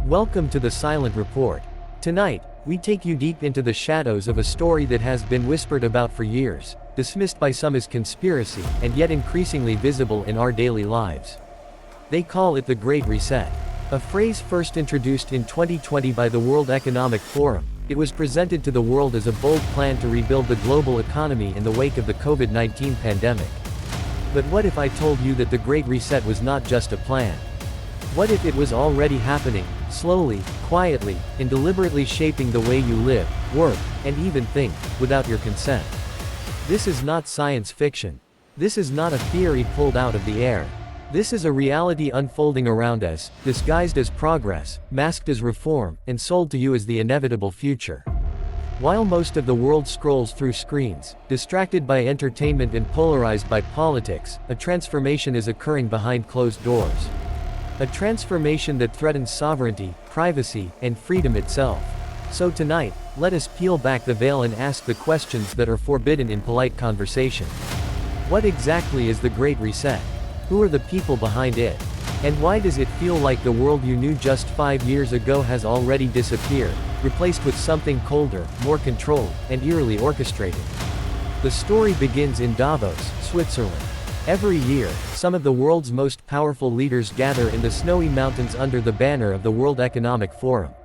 Welcome to the Silent Report. Tonight, we take you deep into the shadows of a story that has been whispered about for years, dismissed by some as conspiracy, and yet increasingly visible in our daily lives. They call it the Great Reset. A phrase first introduced in 2020 by the World Economic Forum. It was presented to the world as a bold plan to rebuild the global economy in the wake of the COVID-19 pandemic. But what if I told you that the Great Reset was not just a plan? What if it was already happening, slowly, quietly, and deliberately shaping the way you live, work, and even think, without your consent? This is not science fiction. This is not a theory pulled out of the air. This is a reality unfolding around us, disguised as progress, masked as reform, and sold to you as the inevitable future. While most of the world scrolls through screens, distracted by entertainment and polarized by politics, a transformation is occurring behind closed doors. A transformation that threatens sovereignty, privacy, and freedom itself. So tonight, let us peel back the veil and ask the questions that are forbidden in polite conversation. What exactly is the Great Reset? Who are the people behind it? And why does it feel like the world you knew just 5 years ago has already disappeared, replaced with something colder, more controlled, and eerily orchestrated? The story begins in Davos, Switzerland. Every year, some of the world's most powerful leaders gather in the snowy mountains under the banner of the World Economic Forum.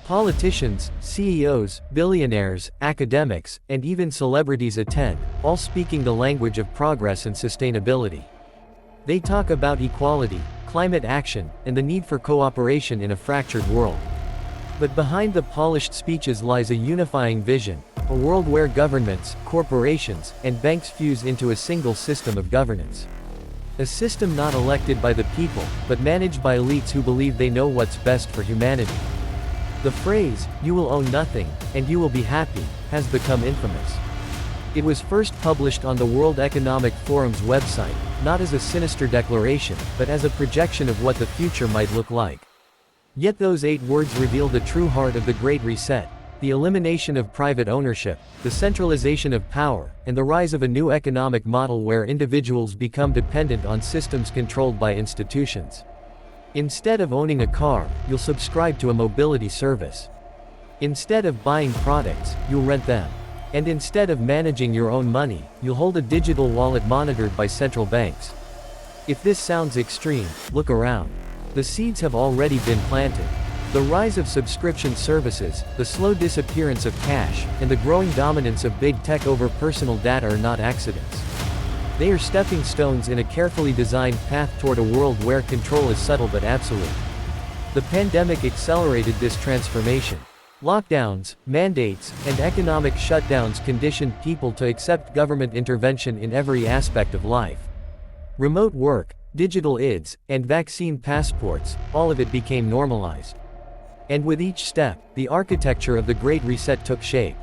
Politicians, CEOs, billionaires, academics, and even celebrities attend, all speaking the language of progress and sustainability. They talk about equality, climate action, and the need for cooperation in a fractured world. But behind the polished speeches lies a unifying vision, a world where governments, corporations, and banks fuse into a single system of governance. A system not elected by the people, but managed by elites who believe they know what's best for humanity. The phrase, "you will own nothing, and you will be happy," has become infamous. It was first published on the World Economic Forum's website, not as a sinister declaration, but as a projection of what the future might look like. Yet those 8 words reveal the true heart of the Great Reset: the elimination of private ownership, the centralization of power, and the rise of a new economic model where individuals become dependent on systems controlled by institutions. Instead of owning a car, you'll subscribe to a mobility service. Instead of buying products, you'll rent them. And instead of managing your own money, you'll hold a digital wallet monitored by central banks. If this sounds extreme, look around. The seeds have already been planted. The rise of subscription services, the slow disappearance of cash, and the growing dominance of big tech over personal data are not accidents. They are stepping stones in a carefully designed path toward a world where control is subtle but absolute. The pandemic accelerated this transformation. Lockdowns, mandates, and economic shutdowns conditioned people to accept government intervention in every aspect of life. Remote work, digital IDs, and vaccine passports, all of it became normalized. And with each step, the architecture of the Great Reset took shape.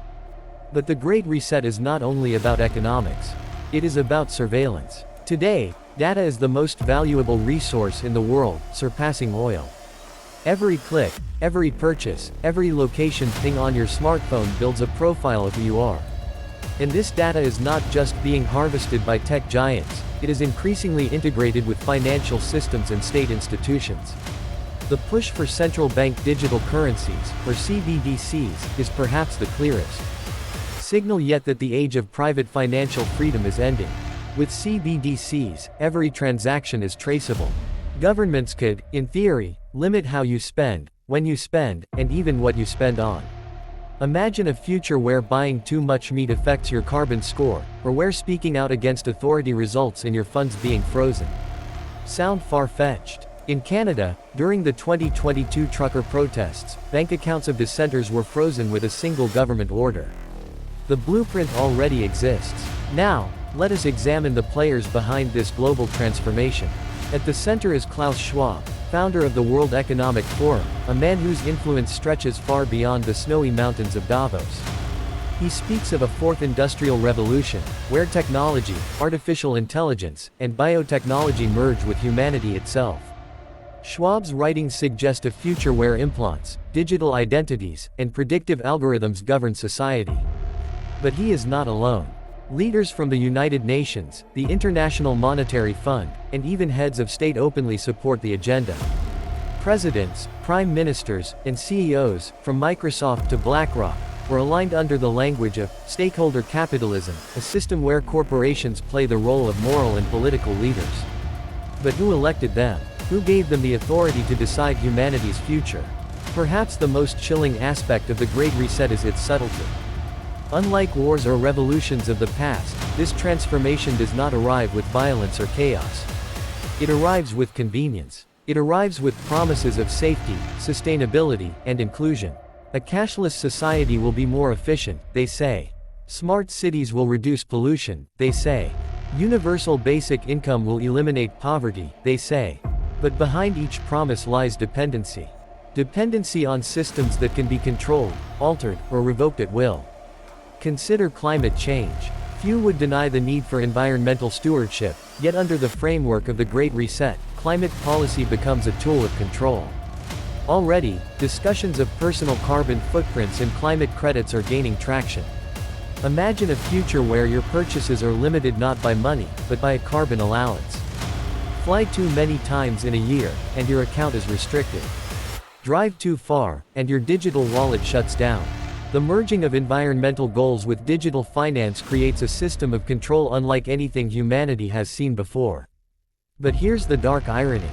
But the Great Reset is not only about economics. It is about surveillance. Today, data is the most valuable resource in the world, surpassing oil. Every click, every purchase, every location ping on your smartphone builds a profile of who you are. And this data is not just being harvested by tech giants, it is increasingly integrated with financial systems and state institutions. The push for central bank digital currencies, or CBDCs, is perhaps the clearest signal yet that the age of private financial freedom is ending. With CBDCs, every transaction is traceable. Governments could, in theory, limit how you spend, when you spend, and even what you spend on. Imagine a future where buying too much meat affects your carbon score, or where speaking out against authority results in your funds being frozen. Sound far-fetched? In Canada, during the 2022 trucker protests, bank accounts of dissenters were frozen with a single government order. The blueprint already exists. Now, let us examine the players behind this global transformation. At the center is Klaus Schwab, founder of the World Economic Forum, a man whose influence stretches far beyond the snowy mountains of Davos. He speaks of a fourth industrial revolution, where technology, artificial intelligence, and biotechnology merge with humanity itself. Schwab's writings suggest a future where implants, digital identities, and predictive algorithms govern society. But he is not alone. Leaders from the United Nations, the International Monetary Fund, and even heads of state openly support the agenda. Presidents, prime ministers, and CEOs, from Microsoft to BlackRock, were aligned under the language of stakeholder capitalism, a system where corporations play the role of moral and political leaders. But who elected them? Who gave them the authority to decide humanity's future? Perhaps the most chilling aspect of the Great Reset is its subtlety. Unlike wars or revolutions of the past, this transformation does not arrive with violence or chaos. It arrives with convenience. It arrives with promises of safety, sustainability, and inclusion. A cashless society will be more efficient, they say. Smart cities will reduce pollution, they say. Universal basic income will eliminate poverty, they say. But behind each promise lies dependency. Dependency on systems that can be controlled, altered, or revoked at will. Consider climate change. Few would deny the need for environmental stewardship, yet under the framework of the Great Reset, climate policy becomes a tool of control. Already, discussions of personal carbon footprints and climate credits are gaining traction. Imagine a future where your purchases are limited not by money, but by a carbon allowance. Fly too many times in a year, and your account is restricted. Drive too far, and your digital wallet shuts down. The merging of environmental goals with digital finance creates a system of control unlike anything humanity has seen before. But here's the dark irony.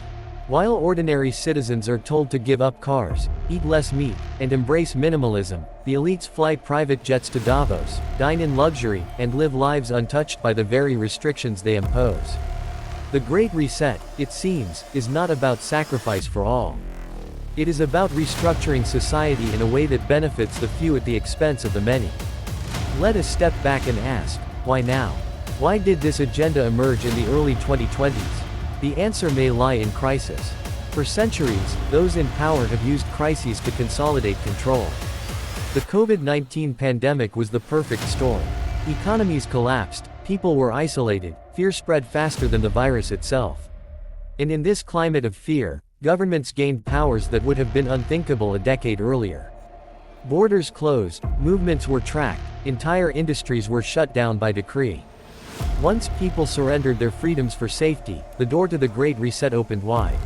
While ordinary citizens are told to give up cars, eat less meat, and embrace minimalism, the elites fly private jets to Davos, dine in luxury, and live lives untouched by the very restrictions they impose. The Great Reset, it seems, is not about sacrifice for all. It is about restructuring society in a way that benefits the few at the expense of the many. Let us step back and ask, why now? Why did this agenda emerge in the early 2020s? The answer may lie in crisis. For centuries, those in power have used crises to consolidate control. The COVID-19 pandemic was the perfect storm. Economies collapsed, people were isolated, fear spread faster than the virus itself. And in this climate of fear, governments gained powers that would have been unthinkable a decade earlier. Borders closed, movements were tracked, entire industries were shut down by decree. Once people surrendered their freedoms for safety, the door to the Great Reset opened wide.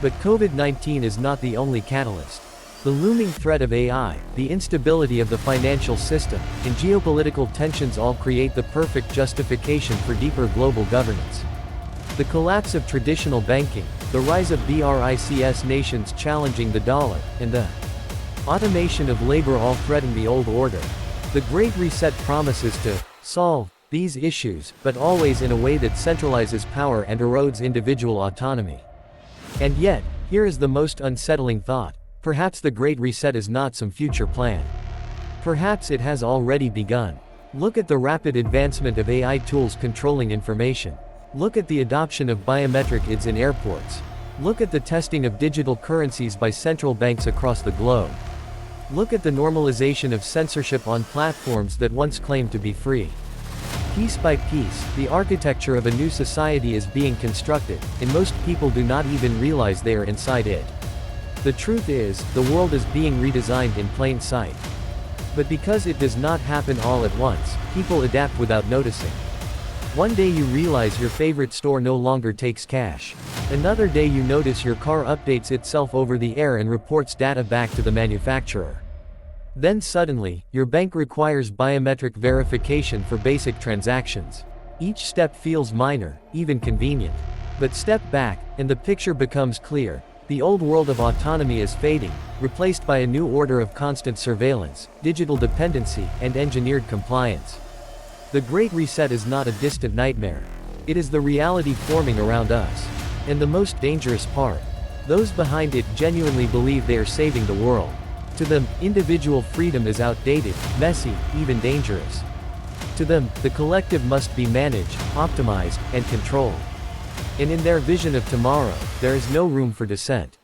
But COVID-19 is not the only catalyst. The looming threat of AI, the instability of the financial system, and geopolitical tensions all create the perfect justification for deeper global governance. The collapse of traditional banking, the rise of BRICS nations challenging the dollar, and the automation of labor all threaten the old order. The Great Reset promises to solve these issues, but always in a way that centralizes power and erodes individual autonomy. And yet, here is the most unsettling thought. Perhaps the Great Reset is not some future plan. Perhaps it has already begun. Look at the rapid advancement of AI tools controlling information. Look at the adoption of biometric IDs in airports. Look at the testing of digital currencies by central banks across the globe. Look at the normalization of censorship on platforms that once claimed to be free. Piece by piece, the architecture of a new society is being constructed, and most people do not even realize they are inside it. The truth is, the world is being redesigned in plain sight. But because it does not happen all at once, people adapt without noticing. One day you realize your favorite store no longer takes cash. Another day you notice your car updates itself over the air and reports data back to the manufacturer. Then suddenly, your bank requires biometric verification for basic transactions. Each step feels minor, even convenient. But step back, and the picture becomes clear. The old world of autonomy is fading, replaced by a new order of constant surveillance, digital dependency, and engineered compliance. The Great Reset is not a distant nightmare. It is the reality forming around us. And the most dangerous part, those behind it genuinely believe they are saving the world. To them, individual freedom is outdated, messy, even dangerous. To them, the collective must be managed, optimized, and controlled. And in their vision of tomorrow, there is no room for dissent.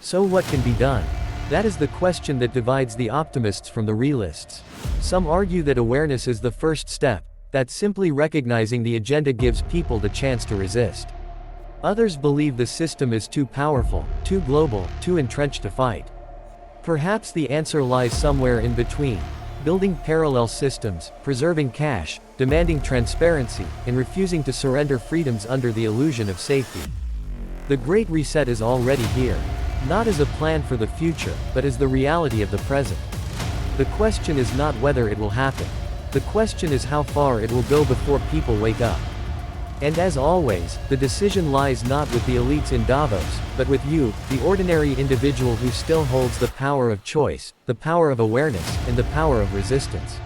So what can be done? That is the question that divides the optimists from the realists. Some argue that awareness is the first step, that simply recognizing the agenda gives people the chance to resist. Others believe the system is too powerful, too global, too entrenched to fight. Perhaps the answer lies somewhere in between, building parallel systems, preserving cash, demanding transparency, and refusing to surrender freedoms under the illusion of safety. The Great Reset is already here. not as a plan for the future, but as the reality of the present. The question is not whether it will happen. The question is how far it will go before people wake up. And as always, the decision lies not with the elites in Davos, but with you, the ordinary individual who still holds the power of choice, the power of awareness, and the power of resistance.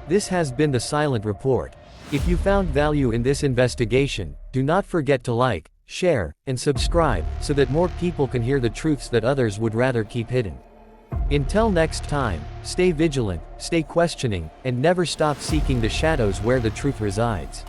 This has been the Silent Report. If you found value in this investigation, do not forget to like, share, and subscribe, so that more people can hear the truths that others would rather keep hidden. Until next time, stay vigilant, stay questioning, and never stop seeking the shadows where the truth resides.